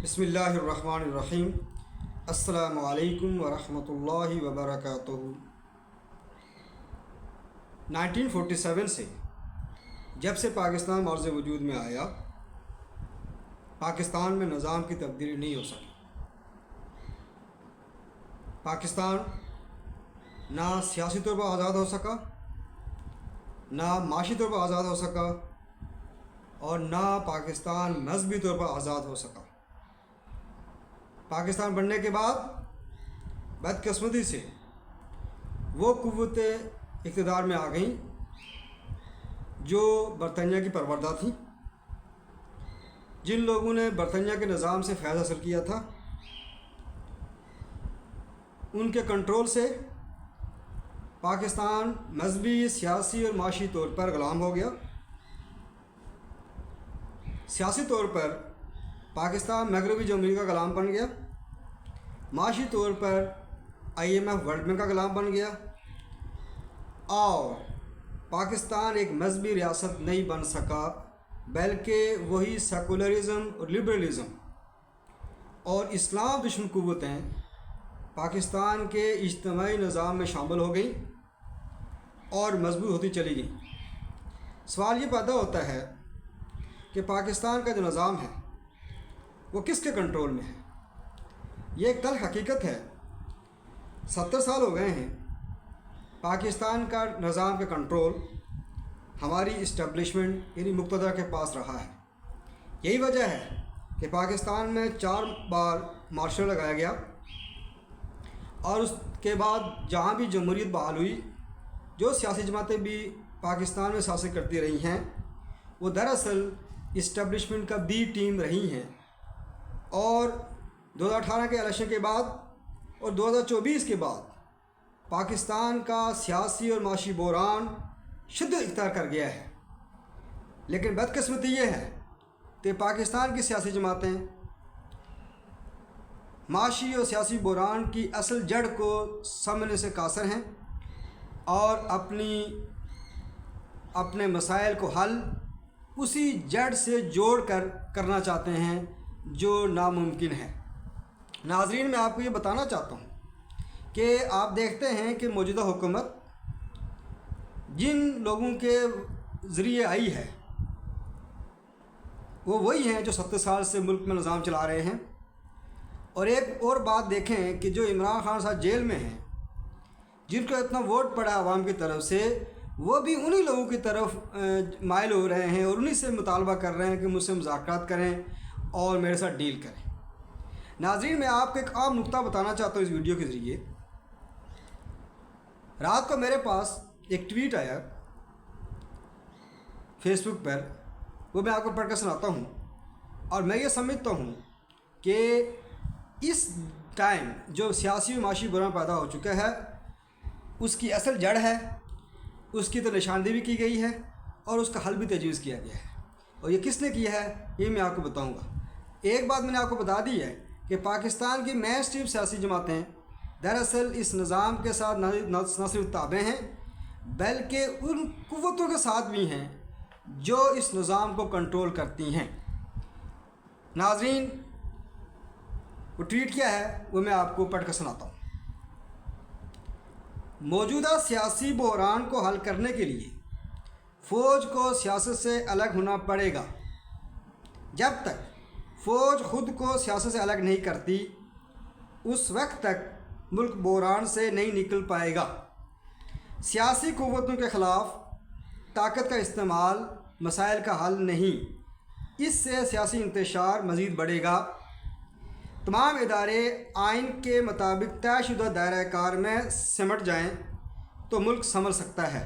بسم اللہ الرحمن الرحیم۔ السلام علیکم ورحمۃ اللہ وبرکاتہ۔ 1947 سے جب سے پاکستان عرض وجود میں آیا، پاکستان میں نظام کی تبدیلی نہیں ہو سکی۔ پاکستان نہ سیاسی طور پر آزاد ہو سکا، نہ معاشی طور پر آزاد ہو سکا، اور نہ پاکستان مذہبی طور پر آزاد ہو سکا۔ پاکستان بننے کے بعد بدقسمتی سے وہ قوتیں اقتدار میں آ گئیں جو برطانیہ کی پروردہ تھیں، جن لوگوں نے برطانیہ کے نظام سے فیض حاصل کیا تھا، ان کے کنٹرول سے پاکستان مذہبی، سیاسی اور معاشی طور پر غلام ہو گیا۔ سیاسی طور پر پاکستان مغربی جمہوریہ کا غلام بن گیا، معاشی طور پر IMF ورلڈ بینک کا غلام بن گیا، اور پاکستان ایک مذہبی ریاست نہیں بن سکا، بلکہ وہی سیکولرزم اور لبرلزم اور اسلام دشمن قوتیں پاکستان کے اجتماعی نظام میں شامل ہو گئیں اور مضبوط ہوتی چلی گئیں۔ سوال یہ پیدا ہوتا ہے کہ پاکستان کا جو نظام ہے وہ کس کے کنٹرول میں ہے؟ یہ ایک تلخ حقیقت ہے۔ 70 سال ہو گئے ہیں پاکستان کا نظام کا کنٹرول ہماری اسٹیبلشمنٹ یعنی مقتدر کے پاس رہا ہے۔ یہی وجہ ہے کہ پاکستان میں 4 بار مارشل لگایا گیا، اور اس کے بعد جہاں بھی جمہوریت بحال ہوئی، جو سیاسی جماعتیں بھی پاکستان میں سیاست کرتی رہی ہیں، وہ دراصل اسٹیبلشمنٹ کا بی ٹیم رہی ہیں، اور 2018 کے الیکشن کے بعد اور 2024 کے بعد پاکستان کا سیاسی اور معاشی بحران شدت اختیار کر گیا ہے۔ لیکن بدقسمتی یہ ہے کہ پاکستان کی سیاسی جماعتیں معاشی اور سیاسی بحران کی اصل جڑ کو سمجھنے سے قاصر ہیں، اور اپنے مسائل کو حل اسی جڑ سے جوڑ کر کرنا چاہتے ہیں جو ناممکن ہے۔ ناظرین، میں آپ کو یہ بتانا چاہتا ہوں کہ آپ دیکھتے ہیں کہ موجودہ حکومت جن لوگوں کے ذریعے آئی ہے وہ وہی ہیں جو 70 سال سے ملک میں نظام چلا رہے ہیں۔ اور ایک اور بات دیکھیں کہ جو عمران خان صاحب جیل میں ہیں، جن کو اتنا ووٹ پڑا عوام کی طرف سے، وہ بھی انہی لوگوں کی طرف مائل ہو رہے ہیں اور انہی سے مطالبہ کر رہے ہیں کہ مجھ سے مذاکرات کریں اور میرے ساتھ ڈیل کریں۔ ناظرین، میں آپ کو ایک عام نقطہ بتانا چاہتا ہوں اس ویڈیو کے ذریعے۔ رات کو میرے پاس ایک ٹویٹ آیا فیس بک پر، وہ میں آپ کو پڑھ کر سناتا ہوں، اور میں یہ سمجھتا ہوں کہ اس ٹائم جو سیاسی و معاشی بحران پیدا ہو چکا ہے، اس کی اصل جڑ ہے، اس کی تو نشاندہی بھی کی گئی ہے اور اس کا حل بھی تجویز کیا گیا ہے۔ اور یہ کس نے کیا ہے یہ میں آپ کو بتاؤں گا۔ ایک بات میں نے آپ کو بتا دی ہے کہ پاکستان کی مین اسٹریم سیاسی جماعتیں دراصل اس نظام کے ساتھ نہ صرف تابع ہیں، بلکہ ان قوتوں کے ساتھ بھی ہیں جو اس نظام کو کنٹرول کرتی ہیں۔ ناظرین، وہ ٹویٹ کیا ہے وہ میں آپ کو پڑھ کر سناتا ہوں۔ موجودہ سیاسی بحران کو حل کرنے کے لیے فوج کو سیاست سے الگ ہونا پڑے گا۔ جب تک فوج خود کو سیاست سے الگ نہیں کرتی، اس وقت تک ملک بحران سے نہیں نکل پائے گا۔ سیاسی قوتوں کے خلاف طاقت کا استعمال مسائل کا حل نہیں، اس سے سیاسی انتشار مزید بڑھے گا۔ تمام ادارے آئین کے مطابق طے شدہ دائرہ کار میں سمٹ جائیں تو ملک سنور سکتا ہے۔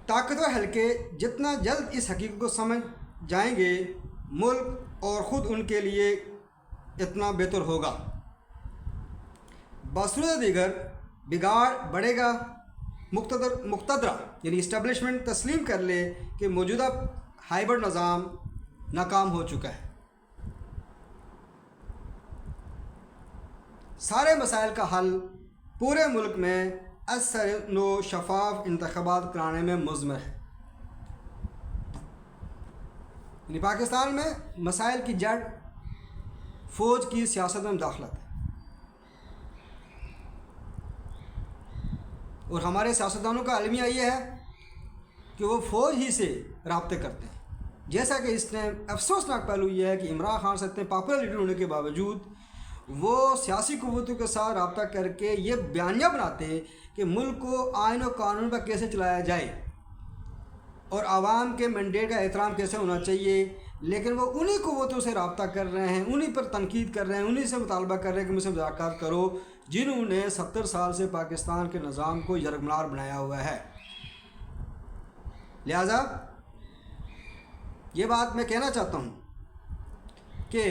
طاقتور حلقے جتنا جلد اس حقیقت کو سمجھ جائیں گے، ملک اور خود ان کے لیے اتنا بہتر ہوگا۔ بصورت دیگر بگاڑ بڑھے گا۔ مقتدرہ یعنی اسٹیبلشمنٹ تسلیم کر لے کہ موجودہ ہائیبرڈ نظام ناکام ہو چکا ہے۔ سارے مسائل کا حل پورے ملک میں اثر و شفاف انتخابات کرانے میں مضمر ہے۔ یعنی پاکستان میں مسائل کی جڑ فوج کی سیاست میں مداخلت ہے، اور ہمارے سیاستدانوں کا المیہ یہ ہے کہ وہ فوج ہی سے رابطے کرتے ہیں، جیسا کہ اس نے افسوسناک پہلو یہ ہے کہ عمران خان سے اتنے پاپولر لیڈر ہونے کے باوجود وہ سیاسی قوتوں کے ساتھ رابطہ کر کے یہ بیانیہ بناتے کہ ملک کو آئین و قانون پر کیسے چلایا جائے اور عوام کے مینڈیٹ کا احترام کیسے ہونا چاہیے، لیکن وہ انہی قوتوں سے رابطہ کر رہے ہیں، انہی پر تنقید کر رہے ہیں، انہی سے مطالبہ کر رہے ہیں کہ مجھ سے مذاکرات کرو، جنہوں نے 70 سال سے پاکستان کے نظام کو یرغمال بنایا ہوا ہے۔ لہذا یہ بات میں کہنا چاہتا ہوں کہ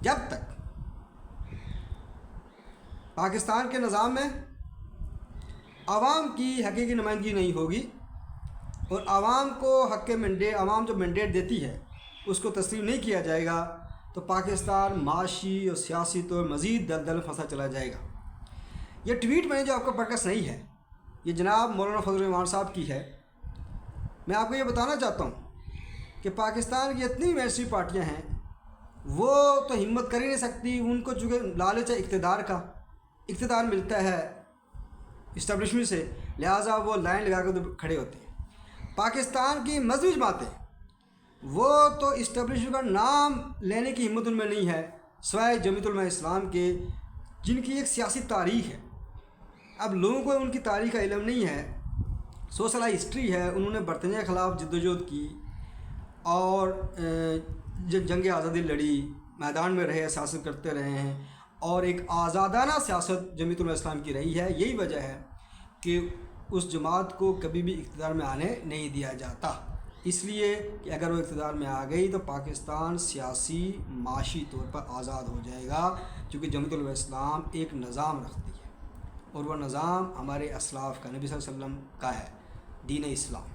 جب تک پاکستان کے نظام میں عوام کی حقیقی نمائندگی نہیں ہوگی اور عوام کو عوام جو مینڈیٹ دیتی ہے اس کو تسلیم نہیں کیا جائے گا، تو پاکستان معاشی اور سیاسی طور مزید دلدل پھنسا چلا جائے گا۔ یہ ٹویٹ میں نے جو آپ کو پڑھ کر سنائی ہے، یہ جناب مولانا فضل الرحمان صاحب کی ہے۔ میں آپ کو یہ بتانا چاہتا ہوں کہ پاکستان کی اتنی میسری پارٹیاں ہیں، وہ تو ہمت کر ہی نہیں سکتی، ان کو چونکہ لالچ ہے اقتدار ملتا ہے اسٹیبلشمنٹ سے، لہٰذا وہ لائن لگا کر کھڑے ہوتے ہیں۔ پاکستان کی مذہبی جماعتیں وہ تو اسٹیبلشمنٹ کا نام لینے کی ہمت ان میں نہیں ہے، سوائے جمعیت علماء اسلام کے، جن کی ایک سیاسی تاریخ ہے۔ اب لوگوں کو ان کی تاریخ کا علم نہیں ہے، سوشل ہسٹری ہے، انہوں نے برطانیہ کے خلاف جدوجہد کی اور جنگ آزادی لڑی، میدان میں رہے، سیاست کرتے رہے ہیں، اور ایک آزادانہ سیاست جمعیت علماء اسلام کی رہی ہے۔ یہی وجہ ہے کہ اس جماعت کو کبھی بھی اقتدار میں آنے نہیں دیا جاتا، اس لیے کہ اگر وہ اقتدار میں آ گئی تو پاکستان سیاسی معاشی طور پر آزاد ہو جائے گا، کیونکہ جمعیت علماء اسلام ایک نظام رکھتی ہے اور وہ نظام ہمارے اسلاف کا، نبی صلی اللہ علیہ وسلم کا ہے، دین اسلام۔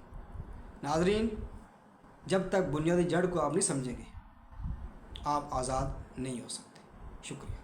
ناظرین، جب تک بنیادی جڑ کو آپ نہیں سمجھیں گے آپ آزاد نہیں ہو سکتے۔ شکریہ۔